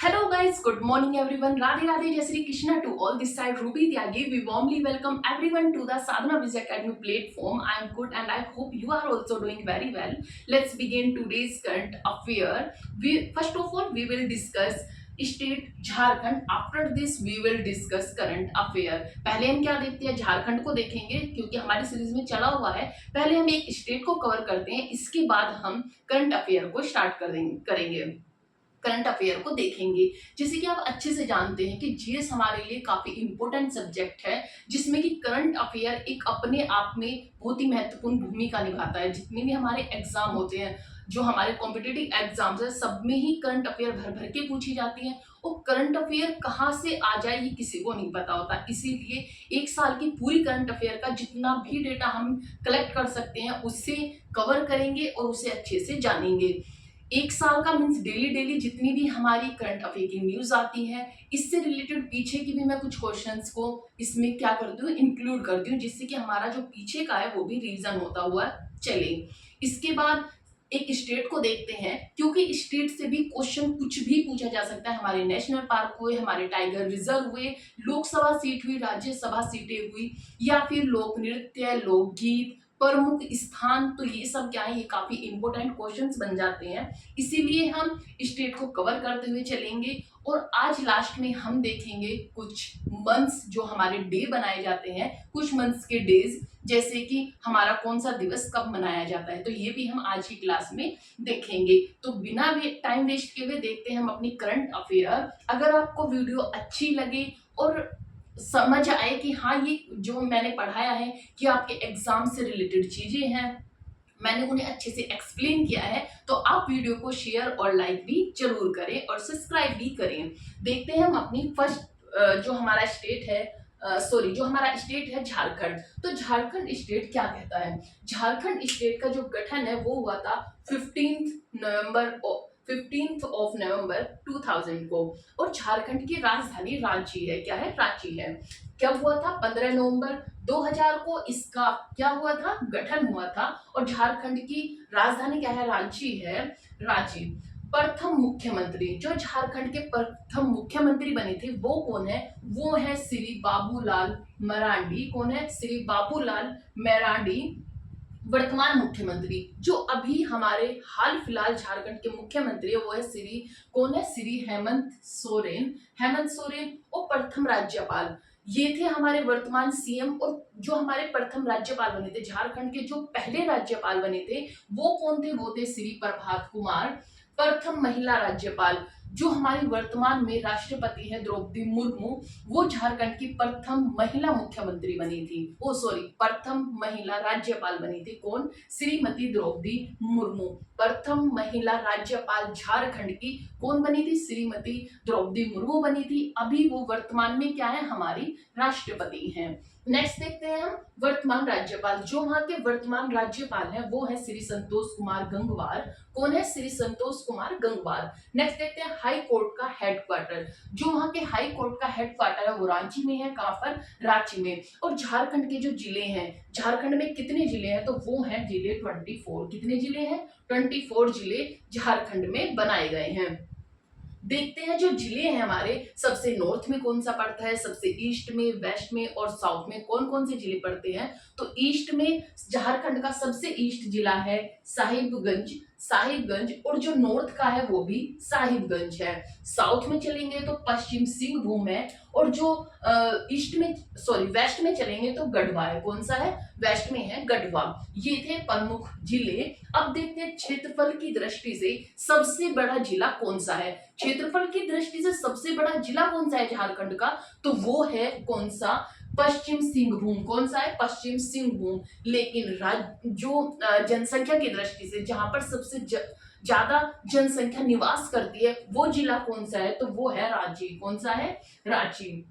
Hello guys, good morning everyone. Radhe Radhe, Jai Shri Krishna to all this side. Ruby Tyagi, we warmly welcome everyone to the Sadhana Viz Academy platform. I am good and I hope you are also doing very well. Let's begin today's current affair. First of all, we will discuss state Jharkhand. After this we will discuss current affair. पहले हम क्या देखते हैं, झारखंड को देखेंगे क्योंकि हमारी series में चला हुआ है. पहले हम एक स्टेट को कवर करते हैं, इसके बाद हम करंट अफेयर को स्टार्ट करेंगे, करंट अफेयर को देखेंगे. जैसे कि आप अच्छे से जानते हैं कि जीएस हमारे लिए काफी इंपॉर्टेंट सब्जेक्ट है, जिसमें कि करंट अफेयर एक अपने आप में बहुत ही महत्वपूर्ण भूमिका निभाता है. जितने भी हमारे एग्जाम होते हैं, जो हमारे कॉम्पिटिटिव एग्जाम्स है, सब में ही करंट अफेयर भर भर के पूछी जाती है. और करंट अफेयर कहाँ से आ जाए ये किसी को नहीं पता होता. इसीलिए एक साल की पूरी करंट अफेयर का जितना भी डेटा हम कलेक्ट कर सकते हैं उससे कवर करेंगे और उसे अच्छे से जानेंगे. एक साल का मीन्स डेली डेली जितनी भी हमारी करंट अफेयर की न्यूज आती है, इससे रिलेटेड पीछे की भी मैं कुछ क्वेश्चंस को इसमें क्या करती हूँ, इंक्लूड करती हूँ, जिससे कि हमारा जो पीछे का है वो भी रिवीजन होता हुआ चले. इसके बाद एक स्टेट को देखते हैं, क्योंकि स्टेट से भी क्वेश्चन कुछ भी पूछा जा सकता है. हमारे नेशनल पार्क हुए, हमारे टाइगर रिजर्व हुए, लोकसभा सीट हुई, राज्यसभा सीटें हुई, या फिर लोक नृत्य, लोकगीत, प्रमुख स्थान, तो ये सब क्या है, ये काफी इंपॉर्टेंट क्वेश्चंस बन जाते हैं. इसीलिए हम स्टेट को कवर करते हुए चलेंगे. और आज लास्ट में हम देखेंगे कुछ मंथ्स जो हमारे डे बनाए जाते हैं, कुछ मंथ्स के डेज, जैसे कि हमारा कौन सा दिवस कब मनाया जाता है, तो ये भी हम आज की क्लास में देखेंगे. तो बिना टाइम वेस्ट किए हुए देखते हैं हम अपनी करंट अफेयर. अगर आपको वीडियो अच्छी लगे और समझ आए कि हाँ ये जो मैंने पढ़ाया है कि आपके एग्जाम से रिलेटेड चीजें हैं, मैंने उन्हें अच्छे से एक्सप्लेन किया है, तो आप वीडियो को शेयर और लाइक भी जरूर करें और सब्सक्राइब भी करें. देखते हैं हम अपनी फर्स्ट जो हमारा स्टेट है, जो हमारा स्टेट है झारखंड. तो झारखंड स्टेट क्या कहता है. झारखंड स्टेट का जो गठन है वो हुआ था 15th ऑफ नवंबर 2000 को. और झारखंड की राजधानी रांची है. क्या है, रांची है. कब हुआ था, 15 नवंबर 2000 को इसका क्या हुआ था, गठन हुआ था. और झारखंड की राजधानी क्या है, रांची है, रांची. प्रथम मुख्यमंत्री, जो झारखंड के प्रथम मुख्यमंत्री बने थे वो कौन है, वो है श्री बाबूलाल मरांडी. कौन है, श्री बाबूलाल मरांडी. वर्तमान मुख्यमंत्री जो अभी हमारे हाल फिलहाल झारखंड के मुख्यमंत्री है वो है कौन है, श्री हेमंत सोरेन. हेमंत सोरेन. और प्रथम राज्यपाल, ये थे हमारे वर्तमान सीएम. और जो हमारे प्रथम राज्यपाल बने थे, झारखंड के जो पहले राज्यपाल बने थे वो कौन थे, वो थे श्री प्रभात कुमार. प्रथम महिला राज्यपाल, जो हमारी वर्तमान में राष्ट्रपति है द्रौपदी मुर्मू, वो झारखंड की प्रथम महिला मुख्यमंत्री बनी थी. प्रथम महिला राज्यपाल बनी थी. कौन, श्रीमती द्रौपदी मुर्मू. प्रथम महिला राज्यपाल झारखंड की कौन बनी थी, श्रीमती द्रौपदी मुर्मू बनी थी. अभी वो वर्तमान में क्या है, हमारी राष्ट्रपति हैं. नेक्स्ट देखते हैं हम वर्तमान राज्यपाल. जो वहां के वर्तमान राज्यपाल हैं वो है श्री संतोष कुमार गंगवार. कौन है, श्री संतोष कुमार गंगवार. नेक्स्ट देखते हैं हाई कोर्ट का हेडक्वार्टर. जो वहां के हाई कोर्ट का हेडक्वार्टर है वो रांची में है. कहां पर, रांची में. और झारखंड के जो जिले हैं, झारखंड में कितने जिले हैं, तो वो हैं जिले 24. कितने जिले हैं, 24 जिले झारखंड में बनाए गए हैं. देखते हैं जो जिले हैं हमारे, सबसे नॉर्थ में कौन सा पड़ता है, सबसे ईस्ट में, वेस्ट में और साउथ में कौन कौन से जिले पड़ते हैं. तो ईस्ट में झारखंड का सबसे ईस्ट जिला है साहिबगंज. और जो नॉर्थ का है वो भी साहिबगंज है. साउथ में चलेंगे तो पश्चिम सिंहभूम है. और जो वेस्ट में चलेंगे तो गढ़वा है. कौन सा है, वेस्ट में है गढ़वा. ये थे प्रमुख जिले. अब देखते हैं क्षेत्रफल की दृष्टि से सबसे बड़ा जिला कौन सा है. क्षेत्रफल की दृष्टि से सबसे बड़ा जिला कौन सा है झारखंड का, तो वो है कौन सा, पश्चिम सिंहभूम. कौन सा है, पश्चिम सिंहभूम. लेकिन जो जनसंख्या की दृष्टि से जहां पर सबसे ज्यादा जनसंख्या निवास करती है वो जिला कौन सा है, तो वो है रांची. कौन सा है, रांची.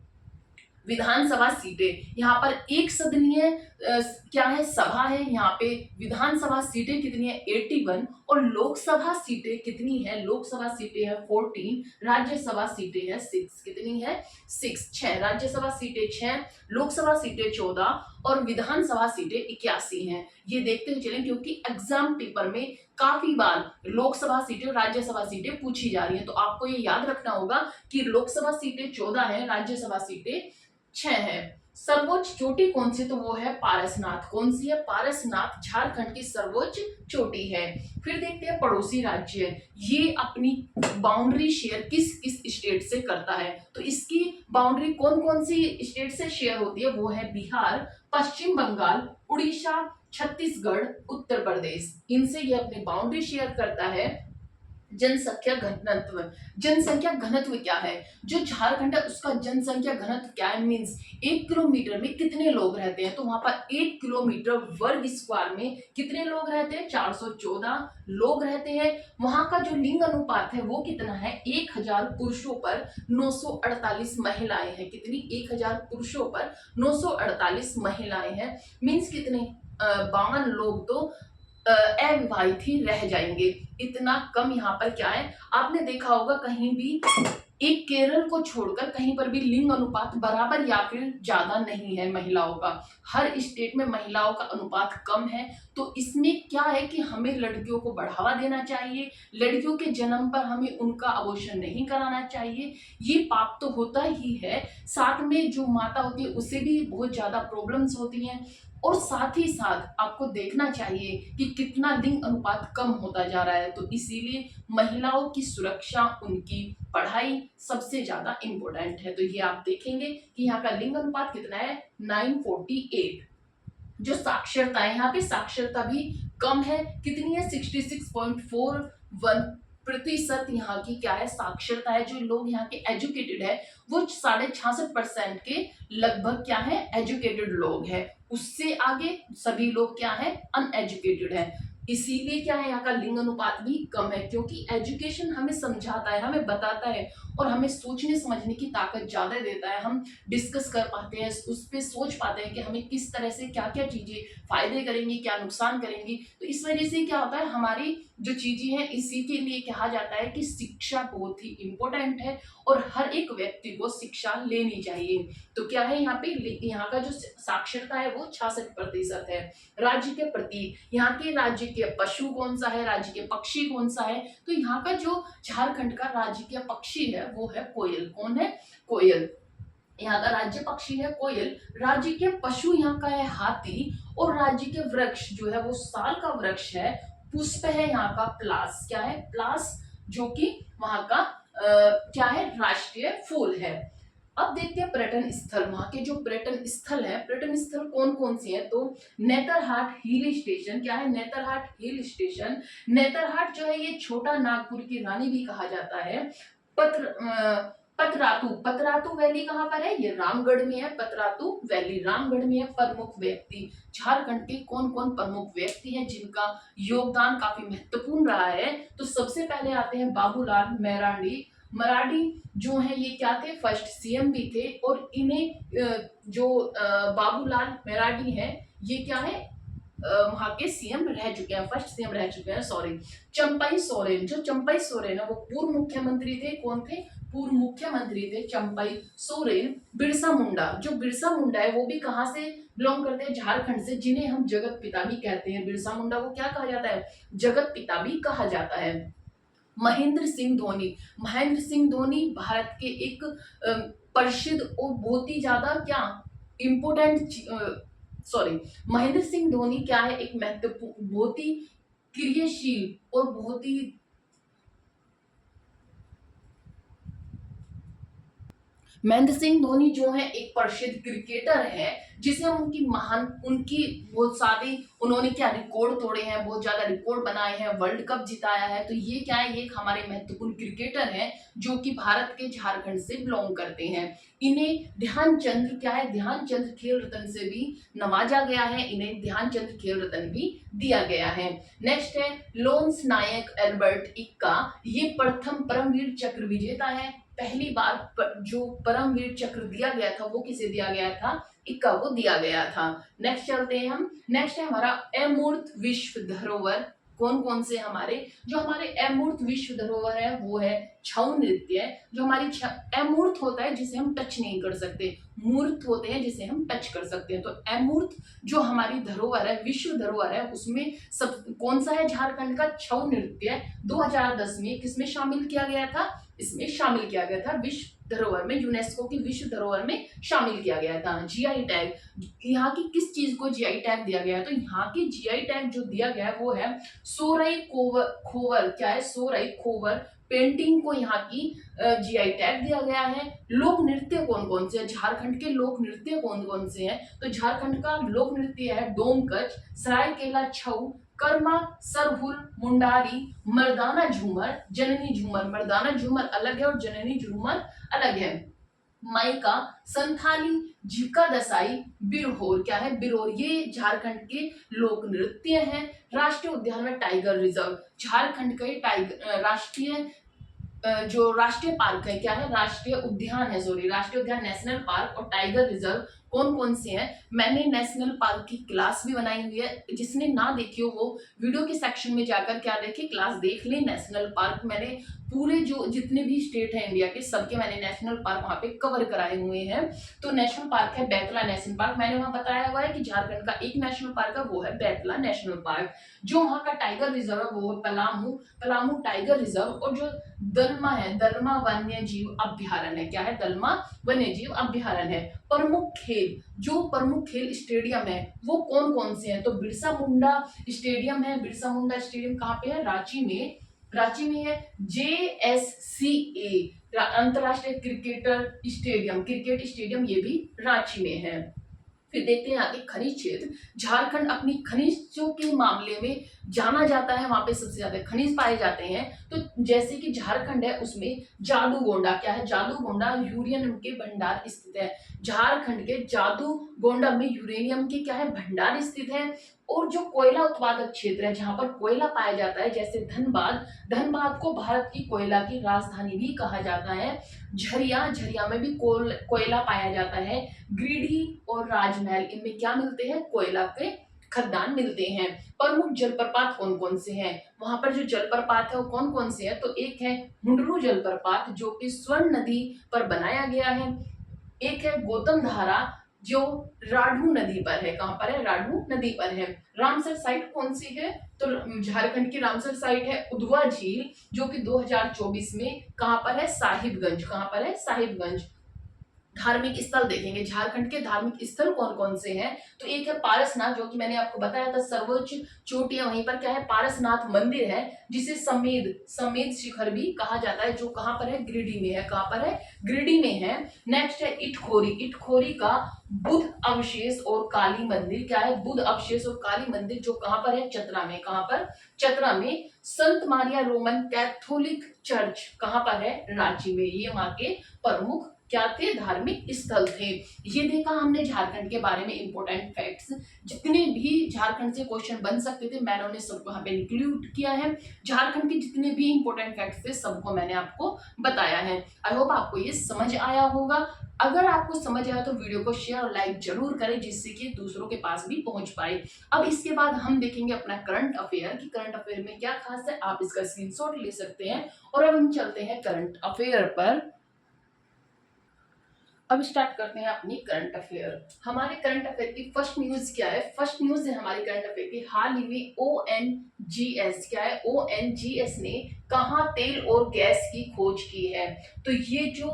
विधानसभा सीटें, यहाँ पर एक सदनीय क्या है, सभा है. यहाँ पे विधानसभा सीटें कितनी है, 81. और लोकसभा सीटें कितनी है, लोकसभा सीटें है 14. राज्यसभा सीटें है 6. कितनी है, 6. राज्यसभा सीटें 6, लोकसभा सीटें 14 और विधानसभा सीटें 81 हैं. ये देखते हुए चलें क्योंकि एग्जाम पेपर में काफी बार लोकसभा सीटें और राज्यसभा सीटें पूछी जा रही हैं। तो आपको ये याद रखना होगा कि लोकसभा सीटें 14 हैं, राज्यसभा सीटें 6 हैं। सर्वोच्च चोटी कौन सी? तो वो है पारसनाथ। कौन सी है? पारसनाथ झारखंड की सर्वोच्च चोटी है। फिर देखते हैं पड़ोसी राज्य, ये अपनी बाउंड्री शेयर किस किस स्टेट से करता है। तो इसकी बाउंड्री कौन कौन सी स्टेट से शेयर होती है? वो है बिहार, पश्चिम बंगाल, उड़ीसा, छत्तीसगढ़, उत्तर प्रदेश। इनसे ये अपनी बाउंड्री शेयर करता है। जनसंख्या घनत्व, जनसंख्या घनत्व क्या है? जो झारखंड है उसका जनसंख्या घनत्व क्या है? मींस 1 किलोमीटर में कितने लोग रहते हैं? तो वहां पर 1 किलोमीटर वर्ग स्क्वायर में कितने लोग रहते हैं? 414 लोग रहते हैं। वहां का जो लिंग अनुपात है वो कितना है? 1000 पुरुषों पर 948 महिलाएं हैं। कितनी? 1000 पुरुषों पर 948 महिलाएं हैं। मींस कितने? 52 लोग तो अविवाहित ही रह जाएंगे। इतना कम यहाँ पर क्या है? आपने देखा होगा कहीं भी एक केरल को छोड़कर कहीं पर भी लिंग अनुपात बराबर या फिर ज्यादा नहीं है महिलाओं का। हर स्टेट में महिलाओं का अनुपात कम है। तो इसमें क्या है कि हमें लड़कियों को बढ़ावा देना चाहिए, लड़कियों के जन्म पर हमें उनका अबॉर्शन नहीं कराना चाहिए। ये पाप तो होता ही है, साथ में जो माता होती है उसे भी बहुत ज्यादा प्रॉब्लम्स होती हैं। और साथ ही साथ आपको देखना चाहिए कि कितना लिंग अनुपात कम होता जा रहा है। तो इसीलिए महिलाओं की सुरक्षा, उनकी पढ़ाई सबसे ज्यादा इंपॉर्टेंट है। तो ये आप देखेंगे कि यहाँ का लिंग अनुपात कितना है? 948। जो साक्षरता है, यहाँ पे साक्षरता भी कम है। कितनी है? 66.41% यहाँ की क्या है? साक्षरता है। जो लोग यहाँ के एजुकेटेड है वो 66.66% के लगभग क्या है? एजुकेटेड लोग हैं। उससे आगे सभी लोग क्या है? अनएजुकेटेड है। इसीलिए क्या है? यहाँ का लिंग अनुपात भी कम है, क्योंकि एजुकेशन हमें समझाता है, हमें बताता है और हमें सोचने समझने की ताकत ज्यादा देता है। हम डिस्कस कर पाते हैं, उस पर सोच पाते हैं कि हमें किस तरह से क्या क्या चीजें फायदे करेंगी, क्या नुकसान करेंगी। तो इस वजह से क्या होता है? हमारी जो चीजें हैं, इसी के लिए कहा जाता है कि शिक्षा बहुत ही इंपॉर्टेंट है और हर एक व्यक्ति को शिक्षा लेनी चाहिए। तो क्या है यहाँ पे? यहाँ का जो साक्षरता है वो 66% है। राज्य के प्रतीक, यहाँ के राज्य के पशु कौन सा है? राज्य के पक्षी कौन सा है? तो यहाँ का जो झारखंड का राज्य के पक्षी है वो है कोयल। कौन है? कोयल। यहाँ का राज्य पक्षी है कोयल। राज्य के पशु यहाँ का है हाथी। और राज्य के वृक्ष जो है वो साल का वृक्ष है। पुष्प है यहाँ का प्लास। क्या है? प्लास, जो कि वहां का क्या है? राष्ट्रीय फूल है। अब देखते हैं पर्यटन स्थल। वहां के जो पर्यटन स्थल है, पर्यटन स्थल कौन कौन से हैं? तो नेतरहाट हिल स्टेशन। क्या है? Netarhat hill station. नेतरहाट जो है ये छोटा नागपुर की रानी भी कहा जाता है। पतरातू, पतरातू वैली कहाँ पर है? ये रामगढ़ में है। पतरातू वैली रामगढ़ में है। प्रमुख व्यक्ति, झारखंड के कौन कौन प्रमुख व्यक्ति हैं जिनका योगदान काफी महत्वपूर्ण रहा है? तो सबसे पहले आते हैं बाबूलाल मरांडी। मराठी जो है ये क्या थे? फर्स्ट सीएम भी थे। और इन्हें जो बाबूलाल मराठी है ये क्या है? वहां के सीएम रह चुके हैं, फर्स्ट सीएम रह चुके हैं। सॉरी, चंपई सोरेन। जो चंपई सोरेन है वो पूर्व मुख्यमंत्री थे। कौन थे? पूर्व मुख्यमंत्री थे चंपई सोरेन। बिरसा मुंडा, जो बिरसा मुंडा है वो भी कहां से बिलोंग करते हैं? झारखंड से, जिन्हें हम जगत पिता भी कहते हैं। बिरसा मुंडा को क्या कहा जाता है? जगत पिता भी कहा जाता है। महेंद्र सिंह धोनी, महेंद्र सिंह धोनी भारत के एक प्रसिद्ध और बहुत ही ज्यादा क्या इम्पोर्टेंट सॉरी, महेंद्र सिंह धोनी क्या है? एक महत्वपूर्ण, बहुत ही क्रियाशील और बहुत ही महेंद्र सिंह धोनी जो है एक प्रसिद्ध क्रिकेटर है, जिसे हम उनकी बहुत सारी उन्होंने क्या रिकॉर्ड तोड़े हैं, बहुत ज्यादा रिकॉर्ड बनाए हैं, वर्ल्ड कप जिताया है। तो ये क्या है? ये एक हमारे महत्वपूर्ण क्रिकेटर हैं जो कि भारत के झारखंड से बिलोंग करते हैं। इन्हें ध्यानचंद क्या है? ध्यानचंद खेल रत्न से भी नवाजा गया है। इन्हें ध्यानचंद खेल रत्न भी दिया गया है। नेक्स्ट है लोन्स नायक एल्बर्ट इक्का। ये प्रथम परमवीर चक्र विजेता है। पहली बार जो परमवीर चक्र दिया गया था वो किसे दिया गया था? इक्का को दिया गया था। नेक्स्ट चलते हैं हम। नेक्स्ट है हमारा अमूर्त विश्व धरोहर। कौन कौन से हमारे जो हमारे अमूर्त विश्व धरोहर है वो है छऊ नृत्य। जो हमारी अमूर्त होता है जिसे हम टच नहीं कर सकते मूर्त होते हैं जिसे हम टच कर सकते हैं। तो अमूर्त जो हमारी धरोहर है, विश्व धरोहर है, उसमें सब कौन सा है? झारखंड का छऊ नृत्य 2010 में किसमें शामिल किया गया था? इसमें शामिल किया गया था, विश्व धरोहर में, यूनेस्को की विश्व धरोहर में शामिल किया गया था। जीआई टैग, यहाँ की किस चीज को जीआई टैग दिया गया है? तो यहाँ की जीआई टैग जो दिया गया है वो है सोरई खोवर, क्या है? सोरई खोवर पेंटिंग को यहाँ की जीआई टैग दिया गया है। लोक नृत्य कौन कौन से हैं? झारखंड के लोक नृत्य कौन कौन से हैं? तो झारखंड का लोक नृत्य है डोमकच, सरायकेला छऊ, कर्मा, सरहुल, मुंडारी, मर्दाना झूमर, जननी झूमर। मर्दाना झूमर अलग है और जननी झूमर अलग है। माइका, संथाली, झिका दसाई, बिरहोर, क्या है? बिरहोर। ये झारखंड के लोक नृत्य हैं। राष्ट्रीय उद्यान में टाइगर रिजर्व, झारखंड का टाइगर राष्ट्रीय जो राष्ट्रीय पार्क है, क्या है? राष्ट्रीय उद्यान है, सॉरी, राष्ट्रीय उद्यान, नेशनल पार्क और टाइगर रिजर्व कौन कौन से हैं? मैंने नेशनल पार्क की क्लास भी बनाई हुई है, जिसने ना देखी हो वो वीडियो के सेक्शन में जाकर क्या देखे, क्लास देख ले। नेशनल पार्क मैंने पूरे जो जितने भी स्टेट है इंडिया के, सबके मैंने नेशनल पार्क वहां पे कवर कराए हुए हैं। तो नेशनल पार्क है बैतला नेशनल पार्क, मैंने वहां बताया हुआ है कि झारखंड का एक नेशनल पार्क है, वो है बैतला नेशनल पार्क। जो वहां का टाइगर रिजर्व है वो है पलामू, पलामू टाइगर रिजर्व। और जो दलमा है, दलमा वन्य जीव अभ्यारण्य है, क्या है? दलमा वन्य जीव अभ्यारण्य है। प्रमुख खेल, जो प्रमुख खेल स्टेडियम है वो कौन कौन से हैं? तो बिरसा मुंडा स्टेडियम है। बिरसा मुंडा स्टेडियम कहाँ पे है? रांची में, रांची में है। JSCA अंतरराष्ट्रीय क्रिकेटर स्टेडियम, क्रिकेट स्टेडियम, ये भी रांची में है। फिर देखते हैं आगे खनिज क्षेत्र। झारखंड अपनी खनिजों के मामले में जाना जाता है, वहां पे सबसे ज्यादा खनिज पाए जाते हैं। तो जैसे कि झारखंड है उसमें जादूगोंडा, क्या है? जादूगोंडा यूरेनियम के भंडार स्थित है। झारखंड के जादूगोंडा में यूरेनियम के क्या है? भंडार स्थित है। और जो कोयला उत्पादक क्षेत्र है जहां पर कोयला पाया जाता है, जैसे धनबाद, धनबाद को भारत की कोयला की राजधानी भी कहा जाता है। झरिया, झरिया में भी कोयला पाया जाता है। गिरिडीह और राजमहल, इनमें क्या मिलते हैं? कोयला के खदान मिलते हैं। प्रमुख जलप्रपात कौन कौन से हैं? वहां पर जो जलप्रपात है वो कौन कौन से हैं? तो एक है हुंडरू जलप्रपात जो कि स्वर्ण नदी पर बनाया गया है। एक है गौतम धारा जो राढ़ू नदी पर है, कहां पर है? राढ़ू नदी पर है। रामसर साइट कौन सी है? तो झारखंड की रामसर साइट है उधवा झील जो कि 2024 में कहां पर है? साहिबगंज, कहां पर है? साहिबगंज। धार्मिक स्थल देखेंगे, झारखंड के धार्मिक स्थल कौन कौन से हैं? तो एक है पारसनाथ जो कि मैंने आपको बताया था, सर्वोच्च चोटी है वहीं पर, क्या है? पारसनाथ मंदिर है, जिसे समेद समेद शिखर भी कहा जाता है, जो कहां पर है? गिरिडीह में है। कहां पर है? गिरिडीह में है। नेक्स्ट है इटखोरी, इटखोरी का बुद्ध अवशेष और काली मंदिर, क्या है? बुद्ध अवशेष और काली मंदिर जो कहां पर है? चतरा में। कहां पर? चतरा में। संत मारिया रोमन कैथोलिक चर्च कहां पर है? रांची में। ये वहां के प्रमुख क्या थे? धार्मिक स्थल थे। ये देखा हमने झारखंड के बारे में इंपॉर्टेंट फैक्ट्स, जितने भी झारखंड से क्वेश्चन बन सकते थे मैंने उन्हें सबको यहाँ पे इंक्लूड किया है। झारखंड के जितने भी इंपॉर्टेंट फैक्ट्स थे सबको मैंने आपको बताया है। आई होप आपको ये समझ आया होगा। अगर आपको समझ आया तो वीडियो को शेयर और लाइक जरूर करें, जिससे कि दूसरों के पास भी पहुंच पाए। अब इसके बाद हम देखेंगे अपना करंट अफेयर कि करंट अफेयर में क्या खास है, आप इसका स्क्रीनशॉट ले सकते हैं। और अब हम चलते हैं करंट अफेयर पर। अब स्टार्ट करते हैं अपनी करंट अफेयर। हमारे करंट अफेयर की फर्स्ट न्यूज क्या है? फर्स्ट न्यूज है हमारी करंट अफेयर की, हाल ही में ONGS, क्या है? ONGS ने कहां तेल और गैस की खोज की है? तो ये जो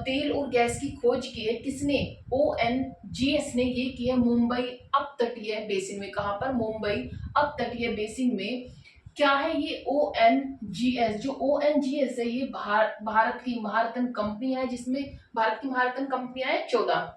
तेल और गैस की खोज की है किसने? ONGS ने ये की है मुंबई अपतटीय बेसिन में। कहां पर? मुंबई अपतटीय बेसिन में। क्या है ये ONGS? जो ONGS है ये भारत की महारत्न कंपनी है, जिसमें भारत की महारत्न कंपनियां हैं 14,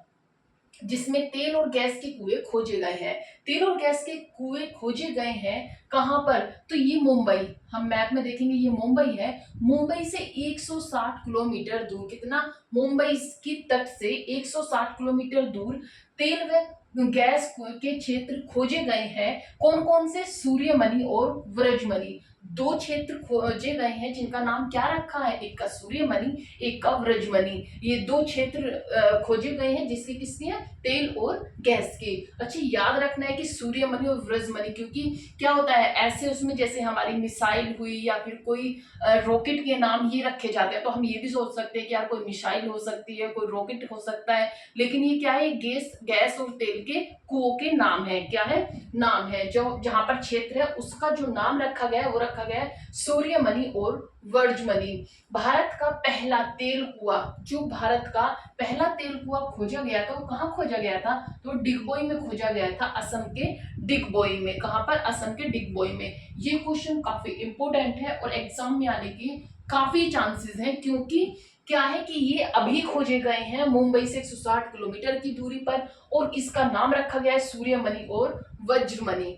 जिसमें तेल और गैस के कुएं खोजे गए हैं। तेल और गैस के कुएं खोजे गए हैं कहां पर? तो ये मुंबई, हम मैप में देखेंगे ये मुंबई है। मुंबई से 160 किलोमीटर दूर, कितना? मुंबई की तट से 160 किलोमीटर दूर तेल व गैस के क्षेत्र खोजे गए हैं। कौन कौन से? सूर्यमणि और व्रजमणि, दो क्षेत्र खोजे गए हैं जिनका नाम क्या रखा है, एक का सूर्यमणि, एक का व्रजमणि। ये दो क्षेत्र खोजे गए हैं जिसके किसके हैं, तेल और गैस के। अच्छा, याद रखना है कि सूर्यमणि और व्रजमणि, क्योंकि क्या होता है ऐसे उसमें जैसे हमारी मिसाइल हुई या फिर कोई रॉकेट के नाम ये रखे जाते हैं, तो हम ये भी सोच सकते हैं कि यार कोई मिसाइल हो सकती है, कोई रॉकेट हो सकता है, लेकिन ये क्या है, गैस और तेल के कुओं के नाम है। क्या है, नाम है। जो जहां पर क्षेत्र है उसका जो नाम रखा गया है वो रखा गया है सूर्यमणि और वर्जमणि। भारत का पहला तेल कुआं, जो भारत का पहला तेल कुआं खोजा गया था वो कहाँ खोजा गया था, तो डिगबोई में खोजा गया था, असम के डिगबोई में। कहां पर, असम के डिगबोई में। ये क्वेश्चन काफी इंपोर्टेंट है और एग्जाम में आने की काफी चांसेस हैं, क्योंकि क्या है कि ये अभी खोजे गए हैं मुंबई से 160 किलोमीटर की दूरी पर, और इसका नाम रखा गया है सूर्यमणि और वज्रमणि।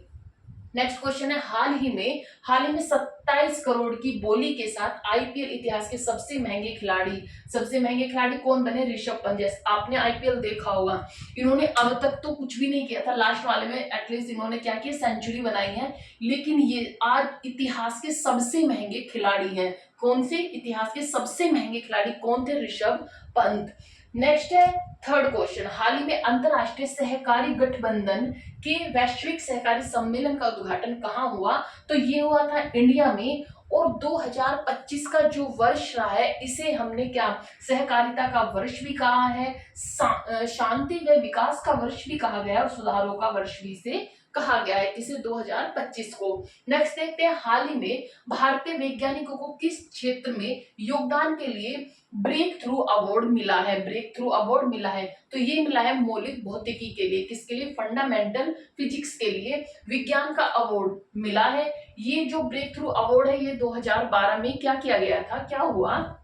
नेक्स्ट क्वेश्चन है, हाल ही में 27 करोड़ की बोली के साथ आईपीएल इतिहास के सबसे महंगे खिलाड़ी कौन बने, ऋषभ पंत। आपने आईपीएल देखा होगा, इन्होंने अब तक तो कुछ भी नहीं किया था, लास्ट वाले में एटलीस्ट इन्होंने क्या किया, सेंचुरी बनाई है, लेकिन ये आज इतिहास के सबसे महंगे खिलाड़ी हैं। कौन से, इतिहास के सबसे महंगे खिलाड़ी कौन थे, ऋषभ पंत। नेक्स्ट है थर्ड क्वेश्चन, हाल ही में अंतरराष्ट्रीय सहकारी गठबंधन के वैश्विक सहकारी सम्मेलन का उद्घाटन कहाँ हुआ, तो ये हुआ था इंडिया में। और 2025 का जो वर्ष रहा है इसे हमने क्या, सहकारिता का वर्ष भी कहा है, शांति व विकास का वर्ष भी कहा गया है, और सुधारों का वर्ष भी इसे कहा गया है, किसे, 2025 को। नेक्स्ट देखते हैं, हाल ही में भारतीय वैज्ञानिकों को किस क्षेत्र में योगदान के लिए ब्रेक थ्रू अवार्ड मिला है, तो ये मिला है मौलिक भौतिकी के लिए, किसके लिए, फंडामेंटल फिजिक्स के लिए विज्ञान का अवार्ड मिला है। ये जो ब्रेक थ्रू अवार्ड है ये 2012 में क्या किया गया था, क्या हुआ,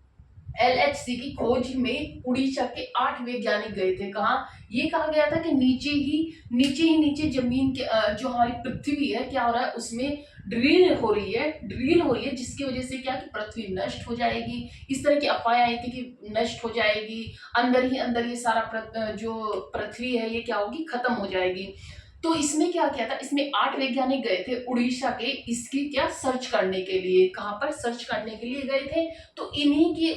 एलएचसी की खोज में उड़ीसा के 8 वैज्ञानिक गए थे। कहा, ये कहा गया था कि नीचे जमीन के जो हमारी पृथ्वी है क्या हो रहा है, उसमें ड्रिल हो रही है, जिसकी वजह से क्या कि पृथ्वी नष्ट हो जाएगी। इस तरह की अफवाहें आई थी कि नष्ट हो जाएगी, अंदर ये सारा जो पृथ्वी है ये क्या होगी, खत्म हो जाएगी। तो इसमें क्या किया था, इसमें 8 वैज्ञानिक गए थे उड़ीसा के, इसकी क्या, सर्च करने के लिए। कहां पर, सर्च करने के लिए गए थे। तो इन्हीं की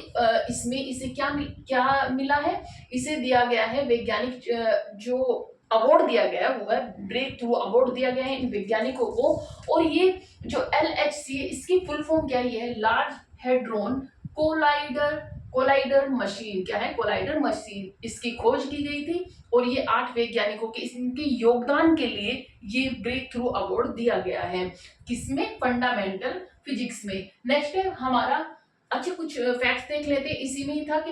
इसमें इसे क्या मिला है, इसे दिया गया है वैज्ञानिक जो अवार्ड दिया गया है वो है ब्रेक थ्रू अवार्ड दिया गया है इन वैज्ञानिकों को। और ये जो एलएचसी है इसकी फुल फॉर्म क्या है, ये है लार्ज हेड्रोन कोलाइडर मशीन। क्या है, कोलाइडर मशीन, इसकी खोज की गई थी, और ये 8 वैज्ञानिकों के इनके योगदान के लिए ये ब्रेक थ्रू अवार्ड दिया गया है, किसमें, फंडामेंटल फिजिक्स में। नेक्स्ट है हमारा, अच्छा कुछ फैक्ट्स देख लेते हैं, इसी में ही था कि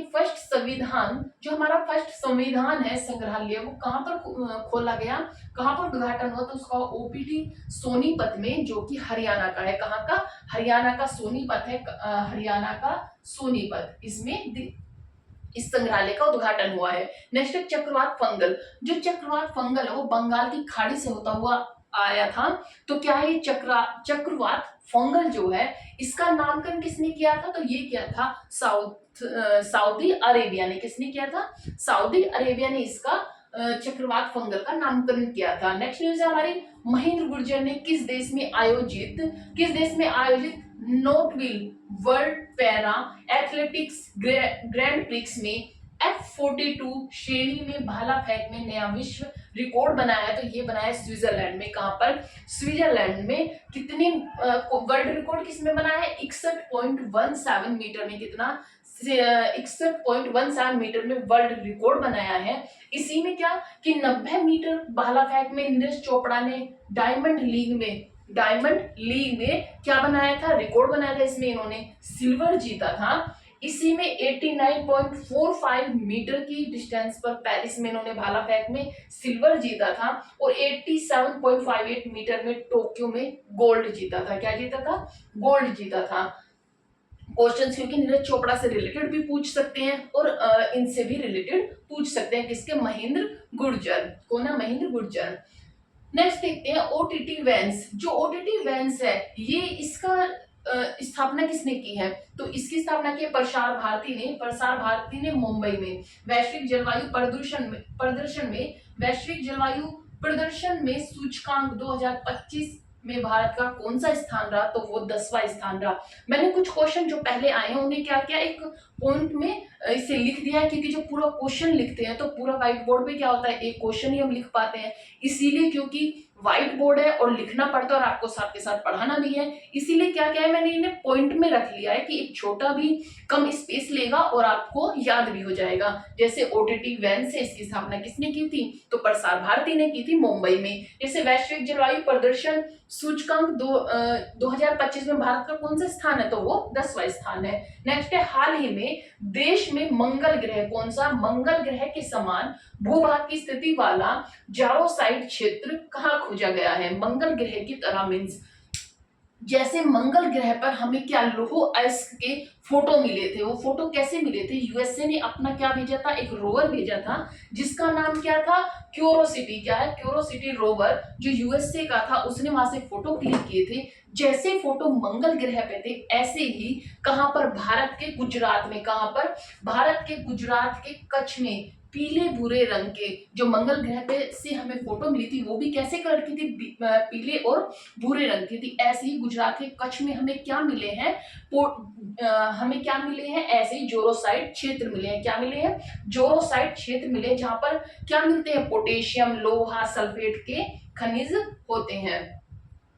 जो हमारा फर्स्ट संविधान है संग्रहालय, वो कहाँ पर खोला गया, कहाँ पर उद्घाटन हुआ, तो उसका ओपीटी सोनीपत में, जो कि हरियाणा का है। कहाँ का, हरियाणा का सोनीपत है, हरियाणा का सोनीपत, इसमें इस संग्रहालय का उद्घाटन हुआ है। नेक्स्ट है चक्रवात फंगल, जो चक्रवात फंगल है वो बंगाल की खाड़ी से होता हुआ आया था। तो क्या है, चक्रवात फंगल जो है इसका नामकरण किसने किया था, तो ये किया था सऊदी अरेबिया ने। किसने किया था, सऊदी अरेबिया ने इसका चक्रवात फंगल का नामकरण किया था। नेक्स्ट न्यूज है हमारी, महेंद्र गुर्जर ने किस देश में आयोजित Nottwil world para athletics grand prix में F42 श्रेणी में भाला फेंक में नया विश्व रिकॉर्ड बनाया है, तो ये बनाया स्विट्जरलैंड में। कहां पर, स्विट्जरलैंड में। कितने वर्ल्ड रिकॉर्ड किसमें बनाया है, 61.17 मीटर में, कितना, 61.17 मीटर में वर्ल्ड रिकॉर्ड बनाया है। इसी में क्या कि 90 मीटर भाला फेंक में नीरज चोपड़ा ने डायमंड लीग में क्या बनाया था, रिकॉर्ड बनाया था, इसमें इन्होंने सिल्वर जीता था। इसी में 89.45 मीटर की डिस्टेंस पर पेरिस में इन्होंने भाला फेंक में सिल्वर जीता था, और 87.58 मीटर में टोक्यो में गोल्ड जीता था। क्या जीता था, गोल्ड जीता था। क्वेश्चंस क्योंकि नीरज चोपड़ा से रिलेटेड भी पूछ सकते हैं और इनसे भी रिलेटेड पूछ सकते हैं, किसके, महेंद्र गुर्जर। कौन है, महेंद्र गुर्जर। नेक्स्ट देखते हैं ओटीटी वैन्स, जो ओटीटी वैन्स है ये इसका स्थापना किसने की है, तो इसकी स्थापना की प्रसार भारती ने मुंबई में। वैश्विक जलवायु प्रदर्शन में सूचकांक 2025 में भारत का कौन सा स्थान रहा, तो वो 10वां स्थान रहा। मैंने कुछ क्वेश्चन जो पहले आए हैं उन्हें क्या किया, एक पॉइंट में इसे लिख दिया है, क्योंकि जो पूरा क्वेश्चन लिखते हैं तो पूरा व्हाइट बोर्ड पे क्या होता है, एक क्वेश्चन ही हम लिख पाते हैं। इसीलिए क्योंकि व्हाइट बोर्ड है और लिखना पड़ता है और आपको साथ के साथ पढ़ाना भी है, इसीलिए क्या क्या है मैंने इन्हें पॉइंट में रख लिया है कि एक छोटा भी कम स्पेस लेगा और आपको याद भी हो जाएगा। जैसे ओटीटी वैन से इसकी स्थापना किसने की थी, तो प्रसार भारती ने की थी मुंबई में। जैसे वैश्विक जलवायु प्रदर्शन सूचकांक 2025 में भारत का कौन सा स्थान है, तो वो 10वां स्थान है। नेक्स्ट है, हाल ही में देश में मंगल ग्रह, कौन सा, मंगल ग्रह के समान भूभाग की स्थिति वाला जारोसाइट क्षेत्र कहाँ खोजा गया है। मंगल ग्रह की तरह मीन्स जैसे मंगल ग्रह पर हमें क्या लौह अयस्क के फोटो मिले थे, वो फोटो कैसे मिले थे, यूएसए ने अपना क्या भेजा था, एक रोवर भेजा था जिसका नाम क्या था, क्यूरोसिटी। क्या है, क्यूरोसिटी रोवर जो यूएसए का था, उसने वहां से फोटो क्लिक किए थे। जैसे फोटो मंगल ग्रह पे थे ऐसे ही कहां पर, भारत के गुजरात में, कहां पर, भारत के गुजरात के कच्छ में पीले भूरे रंग के जो मंगल ग्रह पे से हमें फोटो मिली थी वो भी कैसे कलर की थी, पीले और भूरे रंग की थी। ऐसे ही गुजरात के कच्छ में हमें क्या मिले हैं, हमें क्या मिले हैं, ऐसे ही जोरोसाइट क्षेत्र मिले हैं। क्या मिले हैं, जोरोसाइट क्षेत्र मिले, जहां पर क्या मिलते हैं, पोटेशियम, लोहा, सल्फेट के खनिज होते हैं।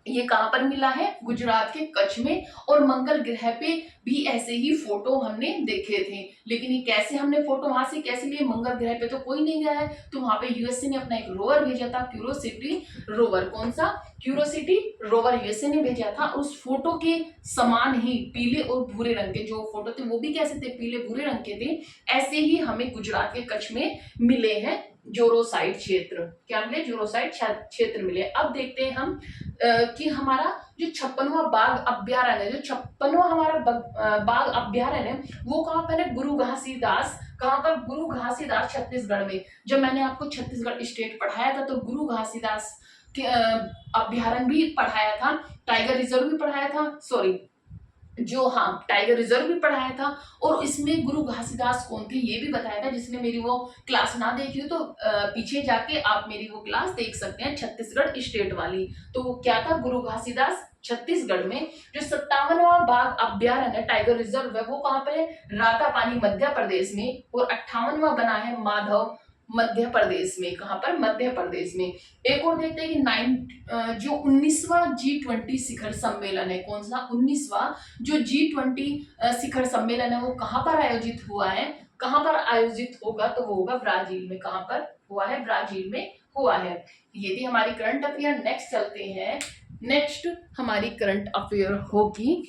ये कहां पर मिला है, गुजरात के कच्छ में। और मंगल ग्रह पे भी ऐसे ही फोटो हमने देखे थे, लेकिन ये कैसे हमने फोटो वहां से कैसे लिए, मंगल ग्रह पे तो कोई नहीं गया है, तो वहां पे यूएसए ने अपना एक रोवर भेजा था, क्यूरोसिटी रोवर। कौन सा, क्यूरोसिटी रोवर यूएसए ने भेजा था। उस फोटो के समान ही पीले और भूरे रंग के जो फोटो थे वो भी कैसे थे, पीले भूरे रंग के थे। ऐसे ही हमें गुजरात के कच्छ में मिले हैं जोरोसाइट क्षेत्र। क्या मिले, जोरोसाइट क्षेत्र मिले। अब देखते हैं हम कि हमारा जो 56वां बाघ अभ्यारण्य है, जो 56वां हमारा बाघ अभ्यारण्य है वो कहाँ पर है, गुरु घासीदास। कहाँ पर, गुरु घासीदास छत्तीसगढ़ में। जब मैंने आपको छत्तीसगढ़ स्टेट पढ़ाया था तो गुरु घासीदास के अभ्यारण्य भी पढ़ाया था, टाइगर रिजर्व भी पढ़ाया था, सॉरी जो, हाँ, टाइगर रिजर्व भी पढ़ाया था। और इसमें गुरु घासीदास कौन थे ये भी बताया था। जिसने मेरी वो क्लास ना देखी हो तो पीछे जाके आप मेरी वो क्लास देख सकते हैं, छत्तीसगढ़ स्टेट वाली। तो वो क्या था, गुरु घासीदास छत्तीसगढ़ में। जो 57वां बाघ अभ्यारण्य टाइगर रिजर्व है वो कहाँ पे है, रातापानी मध्य प्रदेश में। और 58वां बना है माधव, मध्य प्रदेश में। कहां पर, मध्य प्रदेश में। एक और देखते हैं कि जो 19वां G20 शिखर सम्मेलन है, कौन सा, 19वां जो G20 शिखर सम्मेलन है वो कहां पर आयोजित हुआ है, कहां पर आयोजित होगा, तो वो होगा ब्राजील में। कहां पर हुआ है, ब्राजील में हुआ है। ये थी हमारी करंट अफेयर। नेक्स्ट चलते हैं, नेक्स्ट हमारी करंट अफेयर होगी